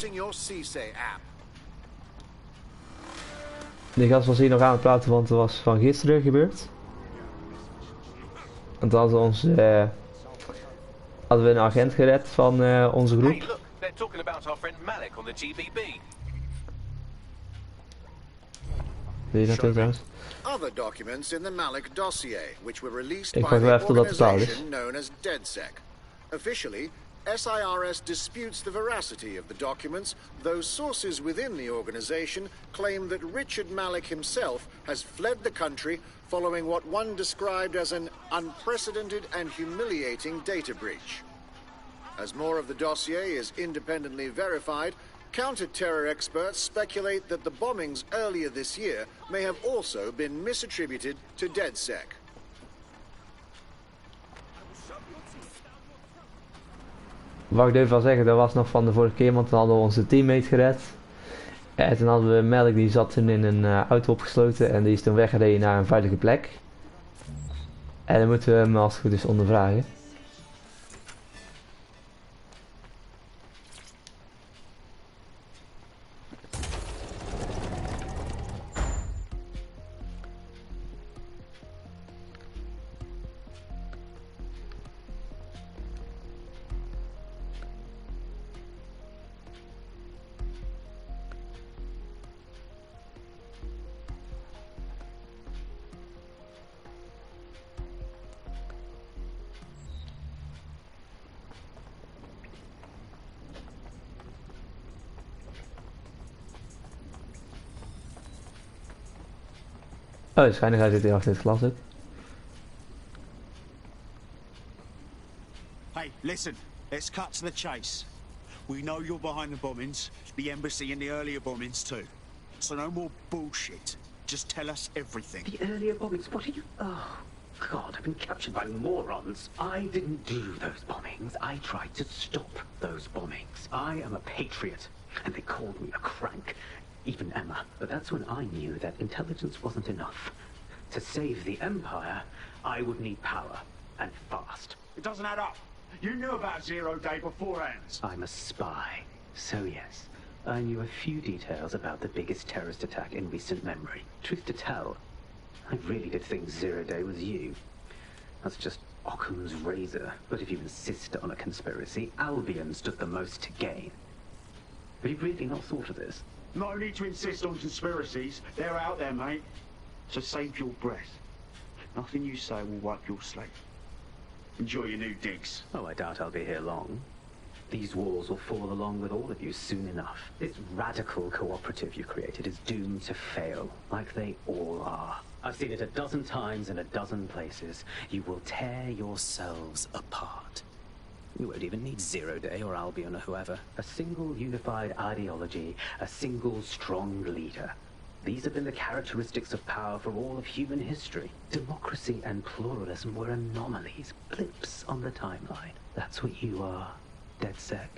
using your CSA app. Die gast was hier nog aan het praten, want er was van gisteren gebeurd. En toen hadden we een agent gered van onze groep. Hey, look, they're talking about our friend Malik on the GBB. Wil je naartoe trouwens? Other documents in the Malik dossier, which were released Ik by wacht wel the even totdat het klaar is. organization known as DedSec. Officially, SIRS disputes the veracity of the documents, though sources within the organization claim that Richard Malik himself has fled the country following what one described as an unprecedented and humiliating data breach. As more of the dossier is independently verified, counter-terror experts speculate that the bombings earlier this year may have also been misattributed to DedSec. Wat ik even wel zeggen, dat was nog van de vorige keer, want toen hadden we onze teammate gered. En toen hadden we Melk, die zat toen in een auto opgesloten en die is toen weggereden naar een veilige plek. En dan moeten we hem als het goed is ondervragen. Oh, waarschijnlijk hij zit hier achter het glas ook. Hey, listen, let's cut to the chase. We know you're behind the bombings, the embassy and the earlier bombings too. So no more bullshit. Just tell us everything. The earlier bombings? What are you... Oh, God, I've been captured by morons. I didn't do those bombings. I tried to stop those bombings. I am a patriot, and they called me a crank. Even Emma. But that's when I knew that intelligence wasn't enough. To save the Empire, I would need power, and fast. It doesn't add up. You knew about Zero Day beforehand. I'm a spy. So yes, I knew a few details about the biggest terrorist attack in recent memory. Truth to tell, I really did think Zero Day was you. That's just Occam's razor. But if you insist on a conspiracy, Albion stood the most to gain. Have you really not thought of this? No need to insist on conspiracies. They're out there, mate. So save your breath. Nothing you say will wipe your slate. Enjoy your new digs. Oh, I doubt I'll be here long. These walls will fall along with all of you soon enough. This radical cooperative you created is doomed to fail, like they all are. I've seen it a dozen times in a dozen places. You will tear yourselves apart. You won't even need Zero Day or Albion or whoever. A single unified ideology, a single strong leader. These have been the characteristics of power for all of human history. Democracy and pluralism were anomalies, blips on the timeline. That's what you are, DedSec.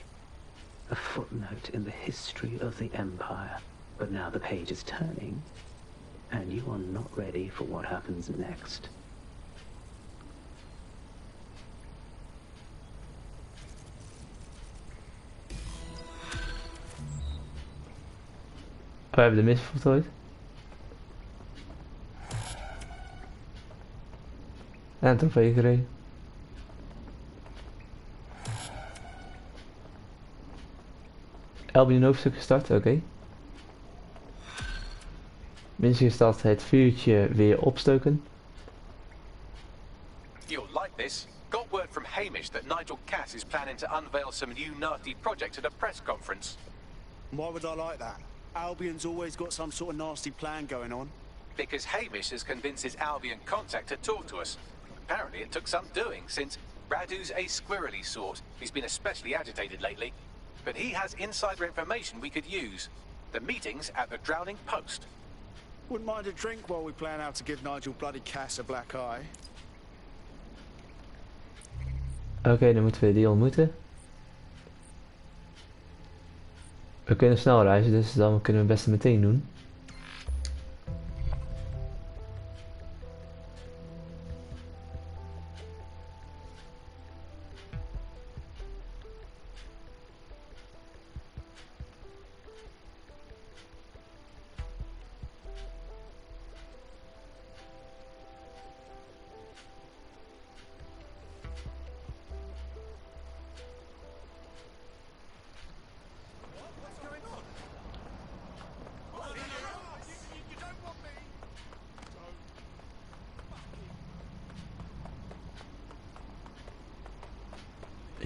A footnote in the history of the Empire. But now the page is turning, and you are not ready for what happens next. We hebben de missie voltooid. En een trofee gereden. Albion hoofdstuk gestart, oké. Missie gestart, het vuurtje weer opstoken. You'll like this. Got word from Hamish that Nigel Cass is planning to unveil some new nasty project at a press conference. Why would I like that? Albion's always got some sort of nasty plan going on. Because Hamish has convinced his Albion contact to talk to us. Apparently it took some doing, since Radu's a squirrely sort. He's been especially agitated lately. But he has insider information we could use. The meeting's at the Drowning Post. Wouldn't mind a drink while we plan out to give Nigel bloody Cass a black eye. Oké, dan moeten we die ontmoeten. We kunnen snel reizen, dus dan kunnen we het beste meteen doen.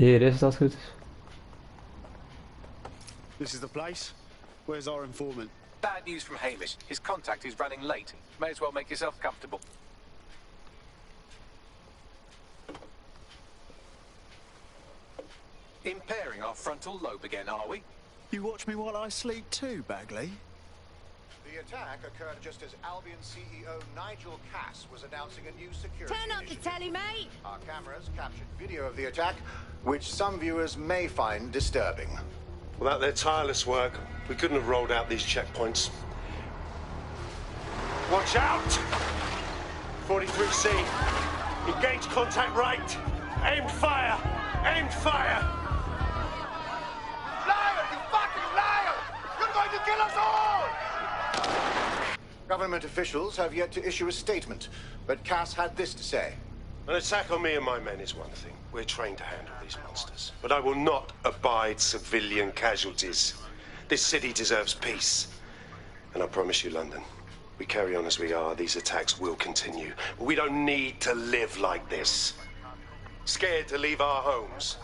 Hier is het als het goed is. This is the place? Where's our informant? Bad news from Hamish. His contact is running late. May as well make yourself comfortable. Impairing our frontal lobe again, are we? You watch me while I sleep too, Bagley? The attack occurred just as Albion CEO Nigel Cass was announcing a new security Turn up the initiative. telly, mate. Our cameras captured video of the attack, which some viewers may find disturbing. Without their tireless work, we couldn't have rolled out these checkpoints. Watch out! 43C. Engage contact right. Aimed fire. Aimed fire. Liar! You fucking liar! You're going to kill us all! Government officials have yet to issue a statement, but Cass had this to say. An attack on me and my men is one thing. We're trained to handle these monsters. But I will not abide civilian casualties. This city deserves peace. And I promise you, London, we carry on as we are, these attacks will continue. But we don't need to live like this. Scared to leave our homes.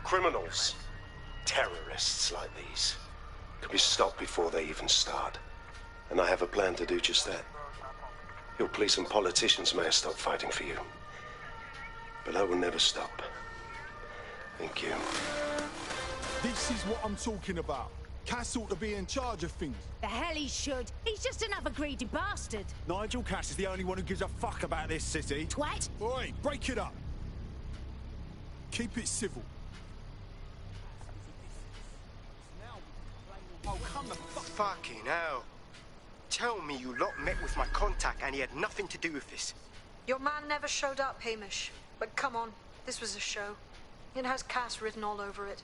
Criminals, terrorists like these, can be stopped before they even start. And I have a plan to do just that. Your police and politicians may have stopped fighting for you. But I will never stop. Thank you. This is what I'm talking about. Cass ought to be in charge of things. The hell he should. He's just another greedy bastard. Nigel Cass is the only one who gives a fuck about this city. Twat. Oi, break it up. Keep it civil. Oh, come the fucking hell. Tell me you lot met with my contact and he had nothing to do with this. Your man never showed up, Hamish. But come on, this was a show. It has Cass written all over it.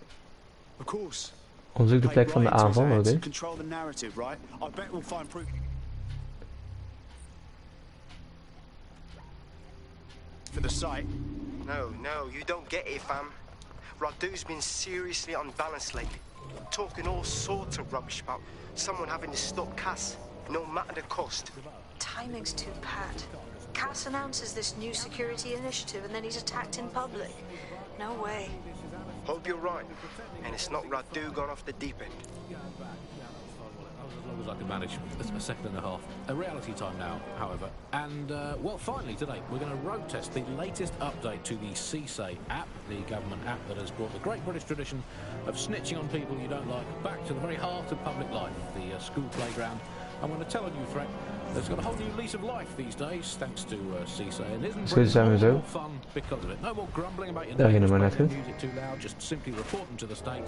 Of course. Onderzoek de Play plek van de right into his aanval, hands, oké. control the narrative, right? I bet we'll find proof for the site. No, you don't get it, fam. Radu's been seriously unbalanced lately. Talking all sorts of rubbish about someone having to stop Cass, no matter the cost. Timing's too pat. Cass announces this new security initiative and then he's attacked in public. No way. Hope you're right. And it's not Radu gone off the deep end. As long as I can manage a second and a half. A reality time now, however. And, well, finally today, we're going to road test the latest update to the CSA app, the government app that has brought the great British tradition of snitching on people you don't like back to the very heart of public life, the school playground. And when I tell a new threat, it's got a whole new lease of life these days, thanks to CSA. And isn't Britain more fun because of it? No more grumbling about your neighbours playing music too loud, just simply report them to the state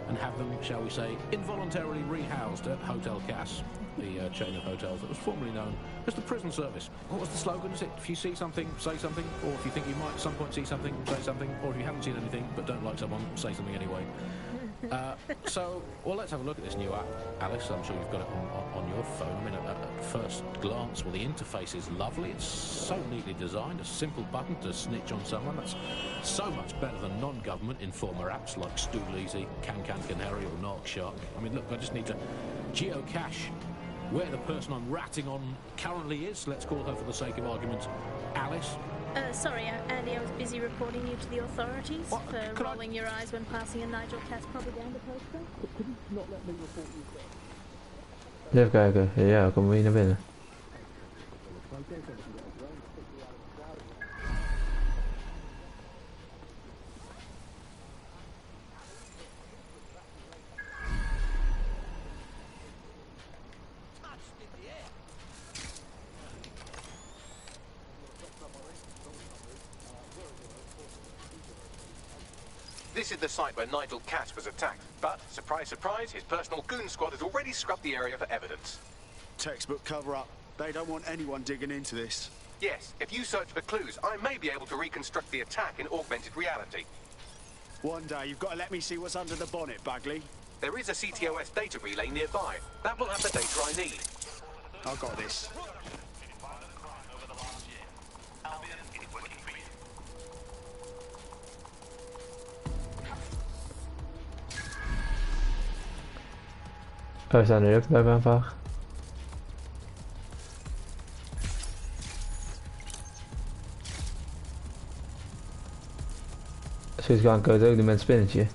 and have them, shall we say, involuntarily rehoused at Hotel Cass, the chain of hotels that was formerly known as the prison service. What was the slogan? Is it, if you see something, say something, or if you think you might at some point see something, say something, or if you haven't seen anything but don't like someone, say something anyway. So, well, let's have a look at this new app. Alice, I'm sure you've got it on your phone. I mean, at first glance, well, the interface is lovely. It's so neatly designed. A simple button to snitch on someone. That's so much better than non-government informer apps like Stool Easy, Can Canary, or Narc Shark. I mean, look, I just need to geocache where the person I'm ratting on currently is. Let's call her, for the sake of argument, Alice. Sorry, Andy, I was busy reporting you to the authorities for rolling your eyes when passing a Nigel Cass propaganda poster. Could you not let me report you, sir? Even kijken. Ja, komen we hier naar binnen. This is the site where Nigel Cass was attacked. But, surprise, surprise, his personal goon squad has already scrubbed the area for evidence. Textbook cover-up. They don't want anyone digging into this. Yes, if you search for clues, I may be able to reconstruct the attack in augmented reality. One day, you've got to let me see what's under the bonnet, Bagley. There is a CTOS data relay nearby. That will have the data I need. I've got this. We staan nu ook bij mijn aanvraag. Zoiets gaan kan je het ook doen met een spinnetje.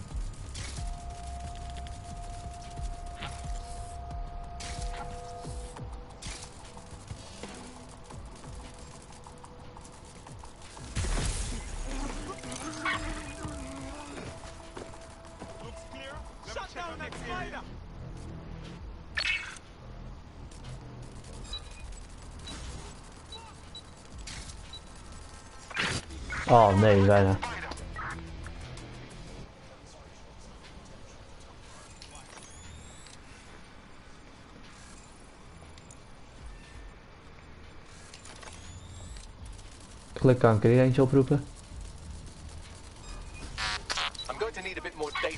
Oh nee, bijna. Gelukkig kan ik er eentje oproepen.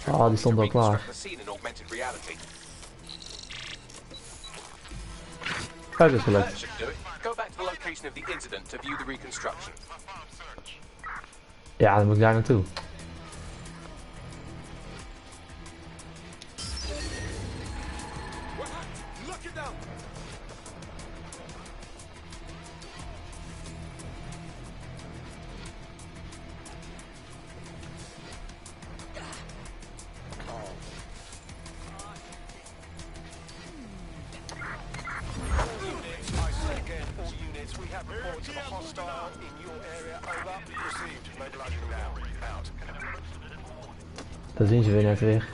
Ah, die stond al klaar. Kijk eens gelukt. Ja, dan moet ik daar naartoe. Daar zien ze weer net weer.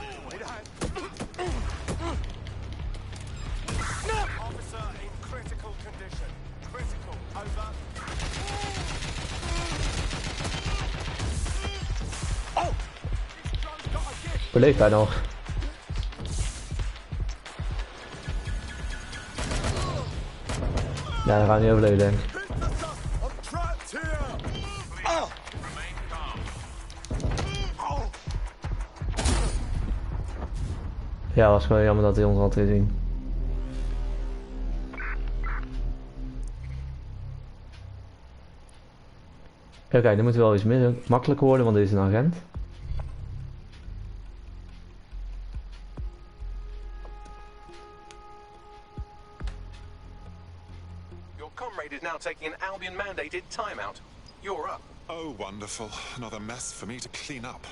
Beleeft hij nog? Ja, dan gaan we niet overleven, denk ik. Ja, was gewoon jammer dat hij ons had gezien. Oké, dan moet wel iets makkelijker worden, want dit is een agent. Your comrade is now taking an Albion-mandated timeout. You're up. Oh, wonderful. Another mess for me to clean up.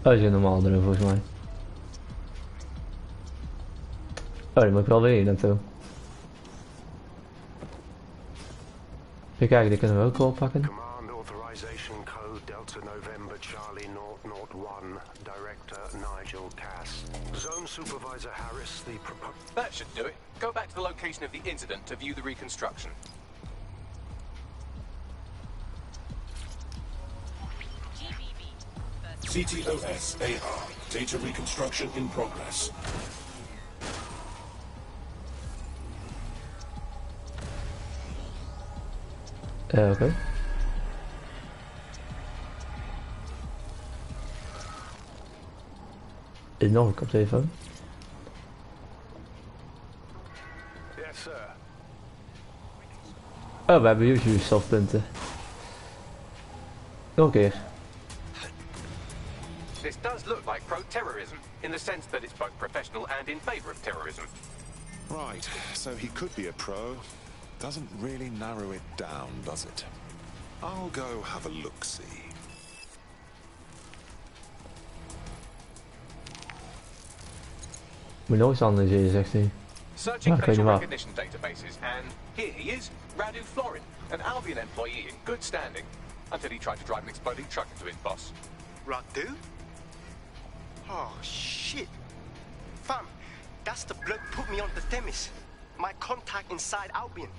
Oh, die zijn normaal erin volgens mij. Oh, die moet ik wel weer hier naartoe. Even kijken, die kunnen we ook wel pakken. Command authorization code Delta November Charlie 001, Director Nigel Cass. Zone Supervisor Harris, the That should do it. Go back to the location of the incident to view the reconstruction. CTOS AR. Data reconstruction in progress. Oké. Is nog een koptelefoon? Yes, sir. Oh, we hebben usually stofpunten. Nog een keer. This does look like pro-terrorism, in the sense that it's both professional and in favor of terrorism. Right, so he could be a pro. Doesn't really narrow it down, does it? I'll go have a look-see. Moet nooit analyseren, zegt hij. Searching facial recognition databases, and here he is, Radu Florin, an Albion employee in good standing, until he tried to drive an exploding truck into his boss. Radu? Oh, shit. Fam, that's the bloke put me on the Themis. My contact inside Albion.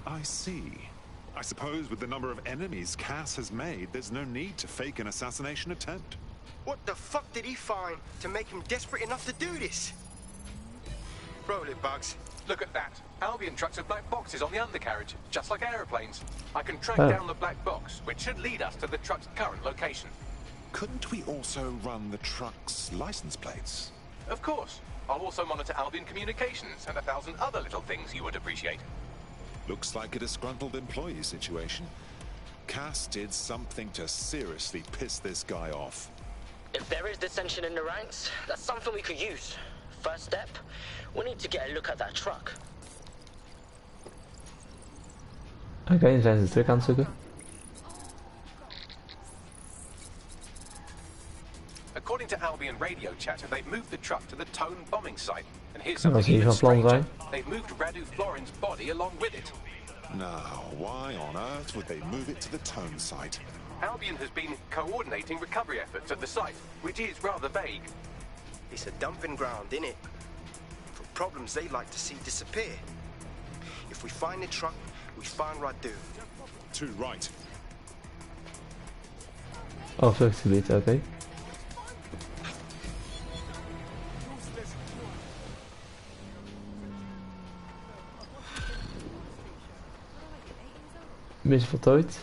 I see. I suppose with the number of enemies Cass has made, there's no need to fake an assassination attempt. What the fuck did he find to make him desperate enough to do this? Roll it, Bugs. Look at that. Albion trucks have black boxes on the undercarriage, just like aeroplanes. I can track down the black box, which should lead us to the truck's current location. Couldn't we also run the truck's license plates? Of course. I'll also monitor Albion communications and 1,000 other little things you would appreciate. Looks like a disgruntled employee situation. Cass did something to seriously piss this guy off. If there is dissension in the ranks, that's something we could use. First step, we need to get a look at that truck. Oké, dan zijn ze terug aan het zoeken. According to Albion radio chatter, they've moved the truck to the Tone bombing site. And here's Dat something is hier even van plan stranger. zijn. They've moved Radu Florin's body along with it. Now, why on earth would they move it to the Tone site? Albion has been coordinating recovery efforts at the site, which is rather vague. It's a dumping ground, innit? For problems they like to see disappear. If we find the truck, we find Radu. Too right. Oh, vluchtgebied, oké. Missie voltooid.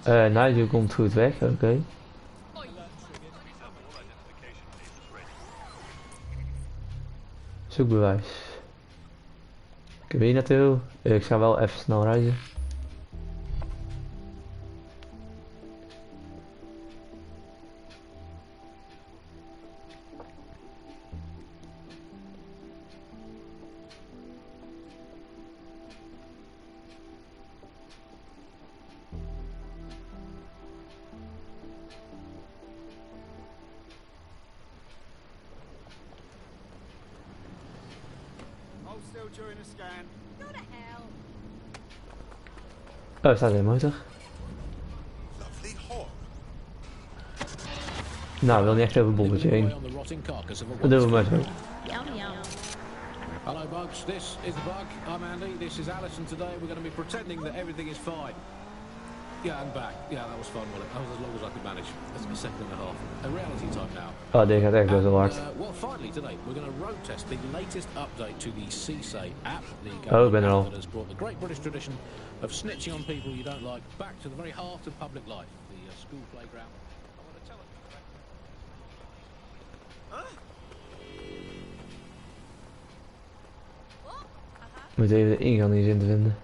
Nigel komt goed weg, oké. Zoekbewijs. Ik heb hier naartoe. Ik ga wel even snel reizen. Oh, er staat een motor. Nou, wil niet echt over een bommetje heen. Dat doen we maar zo. Hello Bugs, this is the Bug. I'm Andy, this is Alice, and today we're going to be pretending that everything is fine. Yeah, I'm back. Yeah, that was fun, wasn't it? That was as long as I could manage. That's a second and a half. A reality time now. Oh, deze gaat echt best wel hard. Well, finally today we're going to road test the latest update to the CSA app. The ik ben er al. that has brought the great British tradition of snitching on people you don't like back to the very heart of public life, the school playground. I'm going to tell it. Moet even de ingang hier zien te vinden.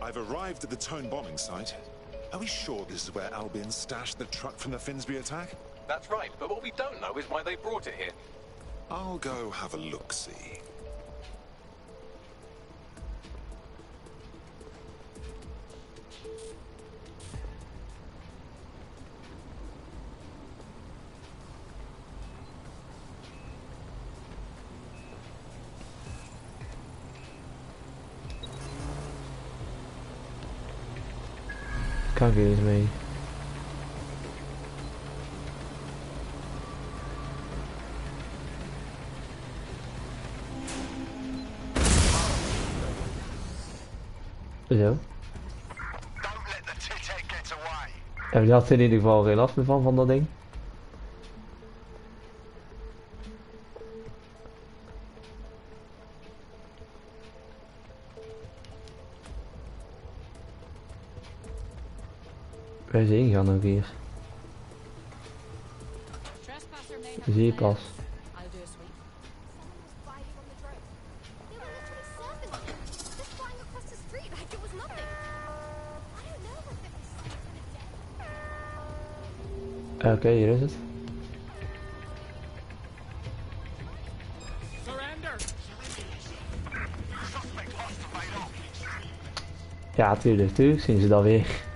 I've arrived at the Tone bombing site. Are we sure this is where Albion stashed the truck from the Finsbury attack? That's right, but what we don't know is why they brought it here. I'll go have a look-see. Kan ik hier eens mee? Zo. Ja, die had er in ieder geval geen last meer van dat ding. Waar is de ingang ook hier? Zie je pas. Oké, hier is het. Ja, tuurlijk zien ze dat weer.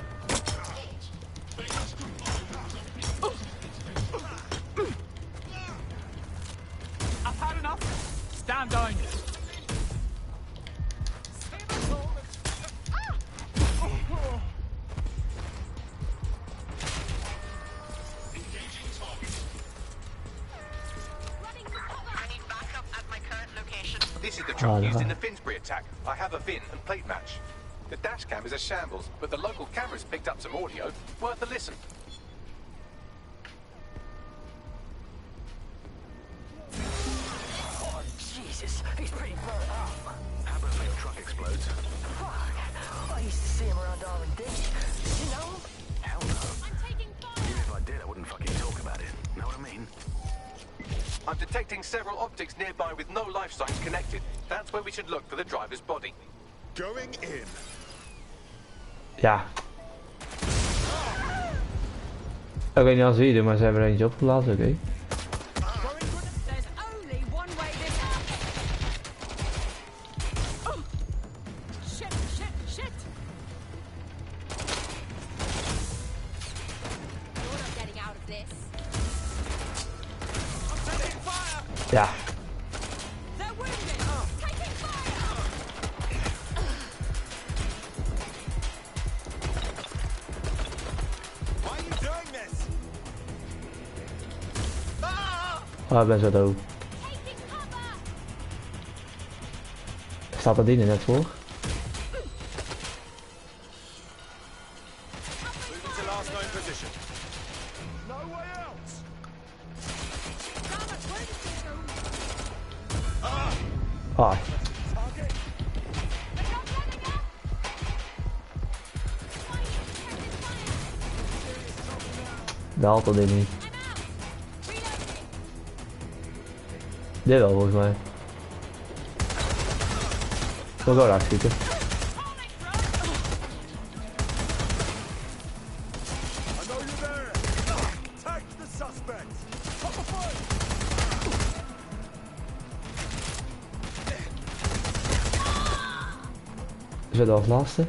This is the truck used in the Finsbury attack. I have a VIN and plate match. The dash cam is a shambles, but the local cameras picked up some audio. Worth a listen. Oh, Jesus, he's pretty burnt up. How about when your truck explodes? Fuck, I used to see him around R&D. in. I'm detecting several optics nearby with no life signs connected. That's where we should look for the driver's body. Going in. Ja. Ik weet niet als wie, maar ze hebben er eentje opgelaten, oké. Ja. Oh, ik ben zo dood. Staat dat ding er net voor? Ah. Dat haalt dat ding niet. Dit wel volgens mij. Ik wil wel raak schieten. Is dat als laatste?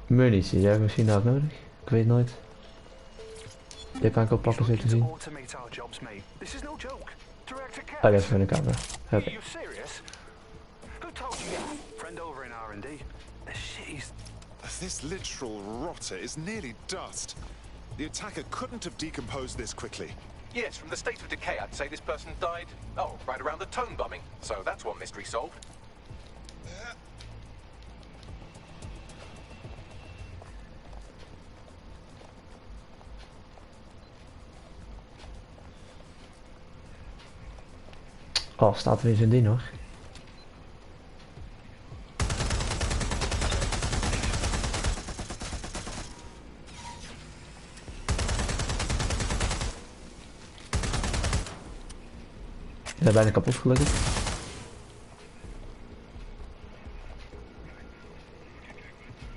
Munitie, die heb ik misschien ook nodig. Ik weet nooit. Dit kan ik op pakken zitten zien. Oh, dat is van de camera. Hup. This literal rotter is nearly dust. The attacker couldn't have decomposed this quickly. Yes, from the state of decay, I'd say this person died, oh, right around the tone bombing. So that's one mystery solved. Oh, staat er eens een ding hoor. Ik ben bijna kapot gelukkig.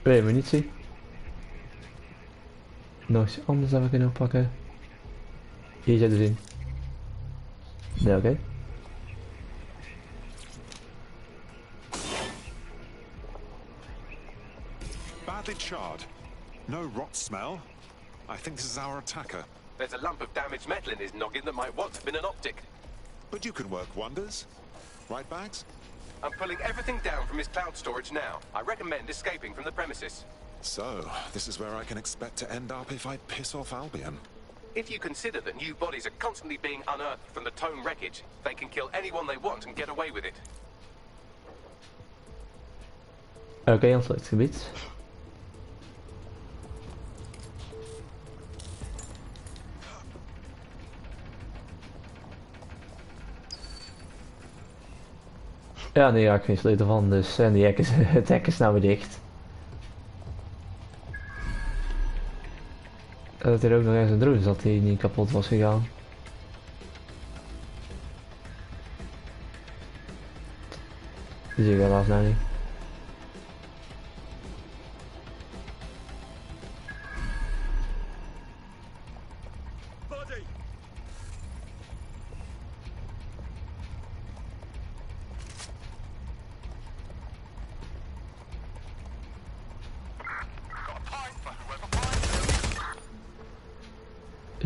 Weer munitie. Nog iets anders dat we kunnen oppakken. Hier zit er in. Nee, oké. Badly charred. No rot smell. I think this is our attacker. There's a lump of damaged metal in his noggin that might once have been an optic. But you can work wonders. Right, Bags? I'm pulling everything down from his cloud storage now. I recommend escaping from the premises. So, this is where I can expect to end up if I piss off Albion. If you consider that new bodies are constantly being unearthed from the Tone wreckage, they can kill anyone they want and get away with it. Oké, ons het gebied. Ja, nee, ja, ik geen sleutel van, dus en die hek is, het hek is nou weer dicht. Dat er ook nog eens een drone zat die niet kapot was gegaan. Die zie ik helaas nou niet.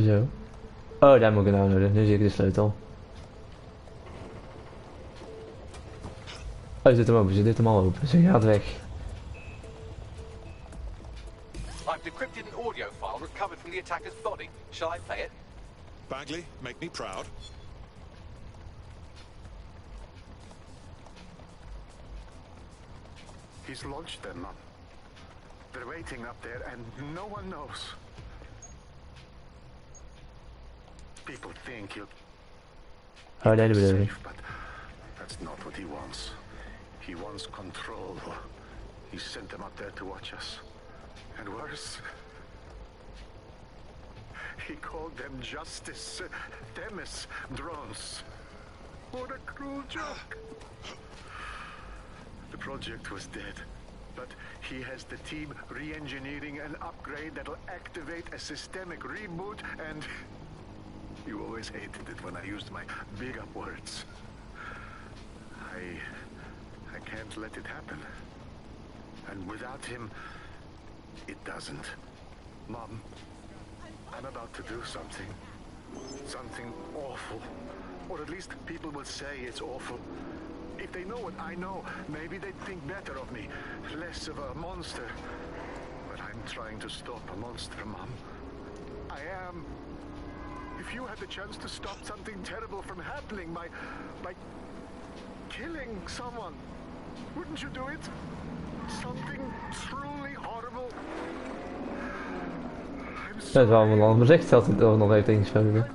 Zo. Oh, daar moet ik nou nodig. Nu zie ik de sleutel. Oh, zit hem open. Ze zit hem al open. Ze gaat weg. I've decrypted an audio file recovered from the attacker's body. Shall I play it? Bagley, make me proud. He's lodged them up. They're waiting up there and no one knows. People think he'll nee, dat bedoel ik. but that's not what he wants. He wants control. He sent them up there to watch us. And worse, He called them Justice Themis drones. What a cruel joke. The project was dead, but he has the team re-engineering an upgrade that'll activate a systemic reboot, and you always hated it when I used my big up words. I can't let it happen. And without him, it doesn't. Mom, I'm about to do something. Something awful. Or at least people will say it's awful. If they know what I know, maybe they'd think better of me. Less of a monster. But I'm trying to stop a monster, Mom. I am. If you had the chance to stop something terrible from happening by killing someone, wouldn't you do it? Something truly horrible. Dat is wel een ander bericht dat hij er nog heeft ingesproken.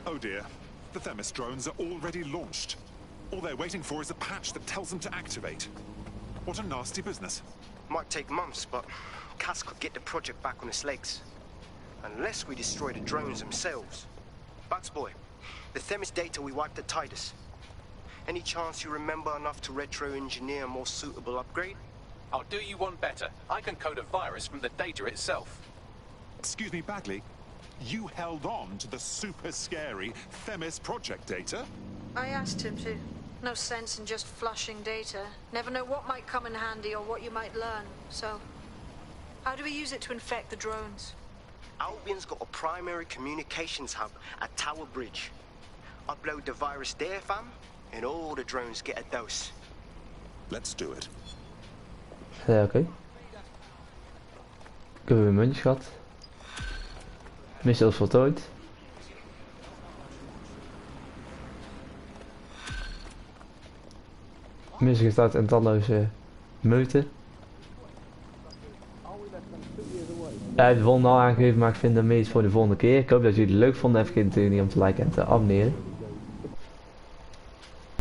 Oh dear, the Themis drones are already launched. All they're waiting for is a patch that tells them to activate. What a nasty business. Might take months, but Cass could get the project back on its legs. Unless we destroy the drones themselves. Bats boy, the Themis data we wiped at Titus. Any chance you remember enough to retro-engineer a more suitable upgrade? I'll do you one better. I can code a virus from the data itself. Excuse me, Bagley. You held on to the super scary Themis project data? I asked him to. No sense in just flushing data. Never know what might come in handy or what you might learn. So, how do we use it to infect the drones? Albion's got a primary communications hub at Tower Bridge. Upload the virus there, fam, and all the drones get a dose. Let's do it. Ja, oké. Ik heb weer een muntje gehad. Missie is voltooid. Missie gestart en talloze meuten. Hij heeft de volgende al aangegeven, maar ik vind dat meer iets voor de volgende keer. Ik hoop dat jullie het leuk vonden. Even vergeten natuurlijk niet om te liken en te abonneren.